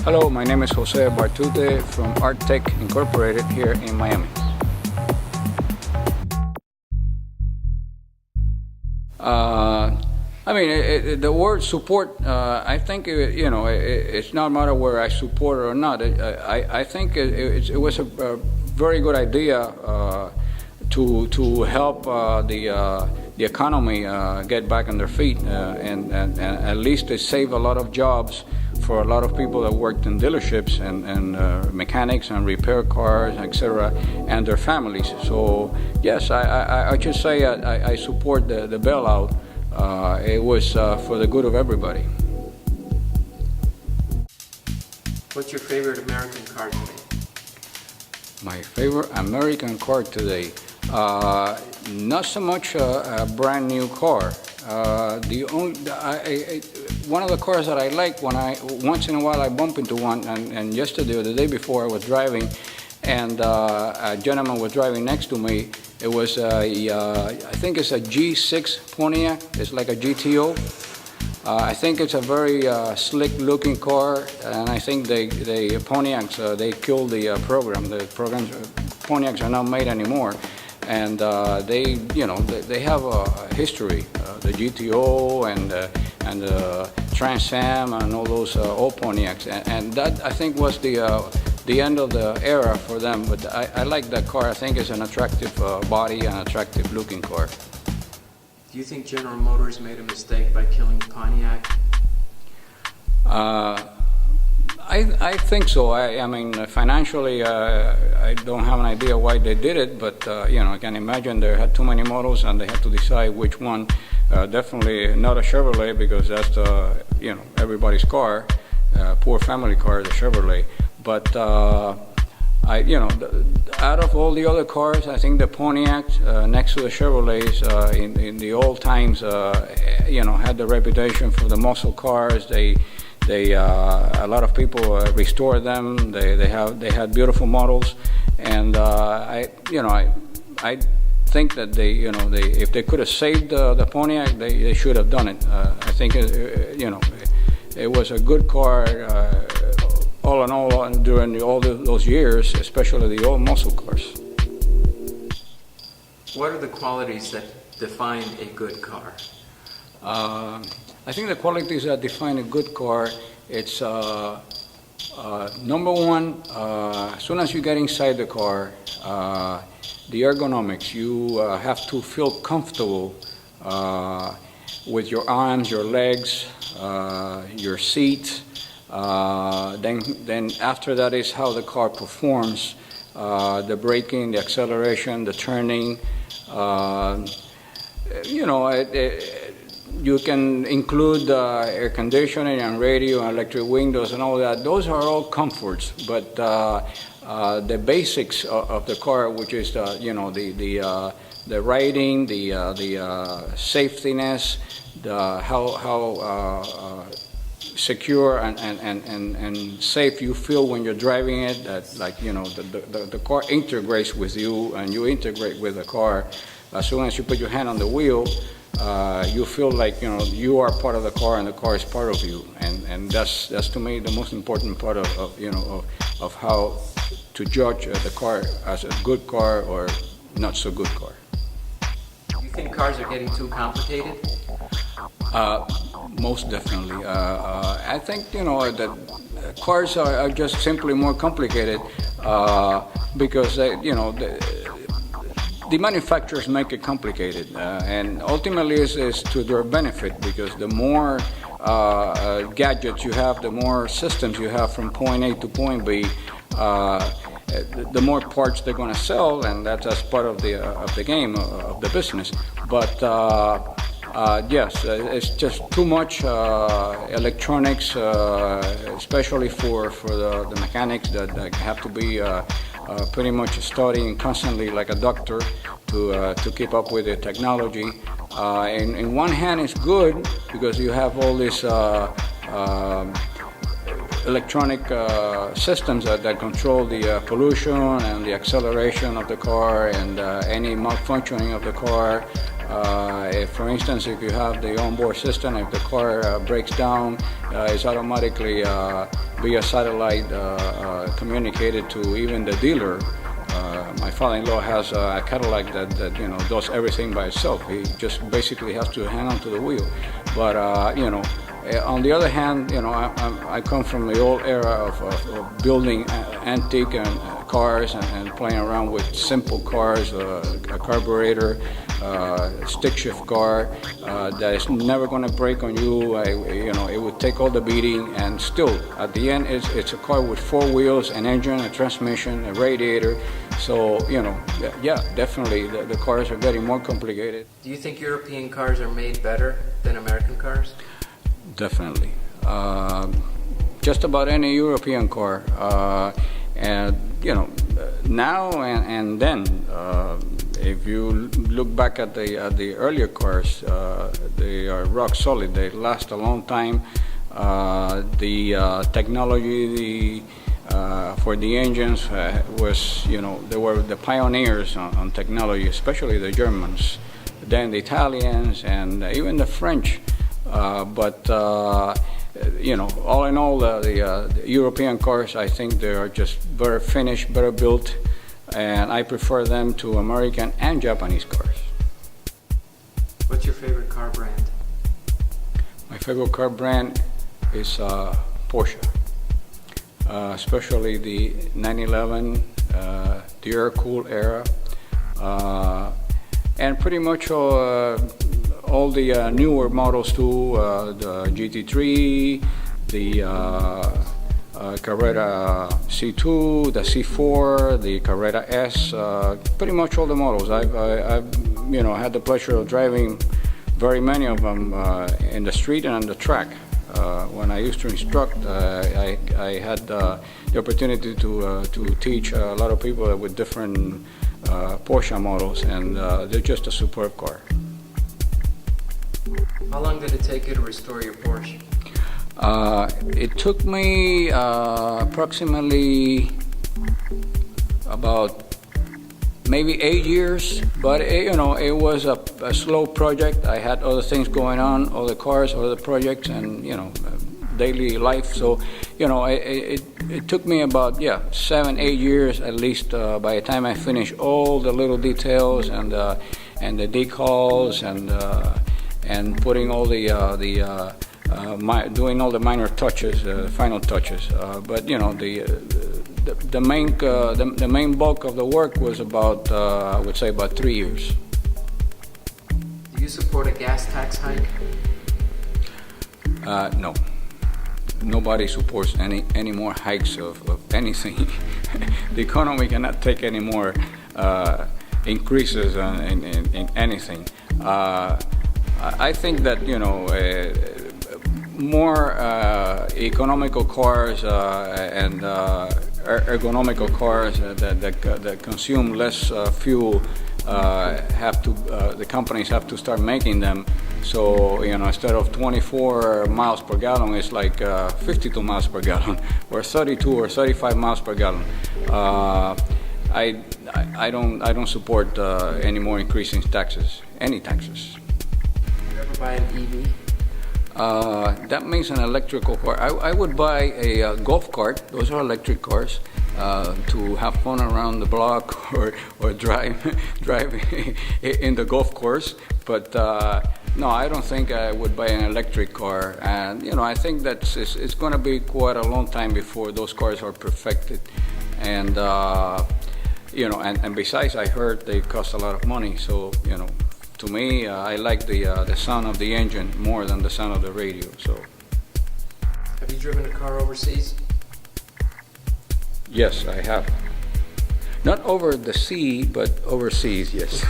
Hello, my name is Jose Bartute from Cartype Incorporated here in Miami. The word support, I think, it's not a matter where I support it or not. I think it was a very good idea to help the economy get back on their feet, and at least they save a lot of jobs for a lot of people that worked in dealerships and mechanics and repair cars, etc., and their families. So yes, I should say I support the bailout. It was for the good of everybody. What's your favorite American car today? My favorite American car today? Not so much a brand new car. One of the cars that I like, once in a while I bump into one, and yesterday or the day before I was driving, and a gentleman was driving next to me. It was I think it's a G6 Pontiac. It's like a GTO. I think it's a very slick looking car, and I think the Pontiacs, they killed the program. Pontiacs are not made anymore, and they have a history. The GTO and the Trans Am and all those old Pontiacs, and that I think was the end of the era for them. But I like that car. I think it's an attractive body and attractive looking car. Do you think General Motors made a mistake by killing Pontiac? I think so. I mean, financially, I don't have an idea why they did it, but I can imagine they had too many models and they had to decide which one. Definitely not a Chevrolet, because that's everybody's car. Poor family car, the Chevrolet. But out of all the other cars, I think the Pontiac, next to the Chevrolets, in the old times, had the reputation for the muscle cars. A lot of people restored them. They had beautiful models, and I think that if they could have saved the Pontiac, they should have done it. I think it was a good car. All in all, during all those years, especially the old muscle cars. What are the qualities that define a good car? I think the qualities that define a good car, it's number one, as soon as you get inside the car, the ergonomics. You have to feel comfortable with your arms, your legs, your seat. Then after that is how the car performs, the braking, the acceleration, the turning. You can include air conditioning and radio and electric windows and all that. Those are all comforts, but the basics of the car, which is the riding, the safetiness, how secure and safe you feel when you're driving it. That the car integrates with you, and you integrate with the car. As soon as you put your hand on the wheel, you feel like you are part of the car and the car is part of you, and that's to me the most important part of how to judge the car as a good car or not so good car. Do you think cars are getting too complicated? Most definitely. I think that cars are just simply more complicated because the manufacturers make it complicated, and ultimately is to their benefit, because the more gadgets you have, the more systems you have from point A to point B, the more parts they're going to sell, and that's part of the game, of the business. But yes, it's just too much electronics, especially for the mechanics that have to be pretty much studying constantly like a doctor to keep up with the technology. In one hand, it's good because you have all these electronic systems that control the pollution and the acceleration of the car and any malfunctioning of the car. If, for instance, if you have the onboard system, if the car breaks down, it's automatically via satellite communicated to even the dealer. My father-in-law has a Cadillac that you know does everything by itself. He just basically has to hang on to the wheel. But you know, on the other hand, you know, I come from the old era of building antique cars and playing around with simple cars, a carburetor, stick shift car that is never going to break on you. You know, it would take all the beating, and still at the end it's a car with four wheels, an engine, a transmission, a radiator. So you know, yeah, definitely the cars are getting more complicated. Do you think European cars are made better than American cars? Definitely. Just about any European car. And you know, now and then, if you look back at the earlier cars, they are rock solid. They last a long time. The technology for the engines was, you know, they were the pioneers on technology, especially the Germans, then the Italians, and even the French. But you know, all in all, the European cars, I think they are just better finished, better built, and I prefer them to American and Japanese cars. What's your favorite car brand? My favorite car brand is Porsche, especially the 911, the air-cooled era, and pretty much all the newer models too, the GT3, the Carrera C2, the C4, the Carrera S, pretty much all the models. I've you know, had the pleasure of driving very many of them in the street and on the track. When I used to instruct, I had the opportunity to teach a lot of people with different Porsche models, and they're just a superb car. How long did it take you to restore your Porsche? It took me approximately about maybe 8 years, but you know, it was a slow project. I had other things going on, other cars, other projects, and you know, daily life. So you know, it took me about 7-8 years at least by the time I finished all the little details and the decals and putting all doing all the minor touches, final touches. But you know, the main bulk of the work was about I would say about 3 years. Do you support a gas tax hike? No. Nobody supports any more hikes of anything. The economy cannot take any more increases in anything. I think that, you know, more economical cars and ergonomical cars that consume less fuel the companies have to start making them. So, you know, instead of 24 miles per gallon, it's like 52 miles per gallon, or 32 or 35 miles per gallon. I don't support any more increasing taxes, any taxes. You ever buy an EV? That means an electrical car. I would buy a golf cart. Those are electric cars. To have fun around the block or drive in the golf course. But no, I don't think I would buy an electric car. And you know, I think that it's going to be quite a long time before those cars are perfected. And you know, and besides, I heard they cost a lot of money. So you know, to me, I like the sound of the engine more than the sound of the radio. So. Have you driven a car overseas? Yes, I have. Not over the sea, but overseas, yes.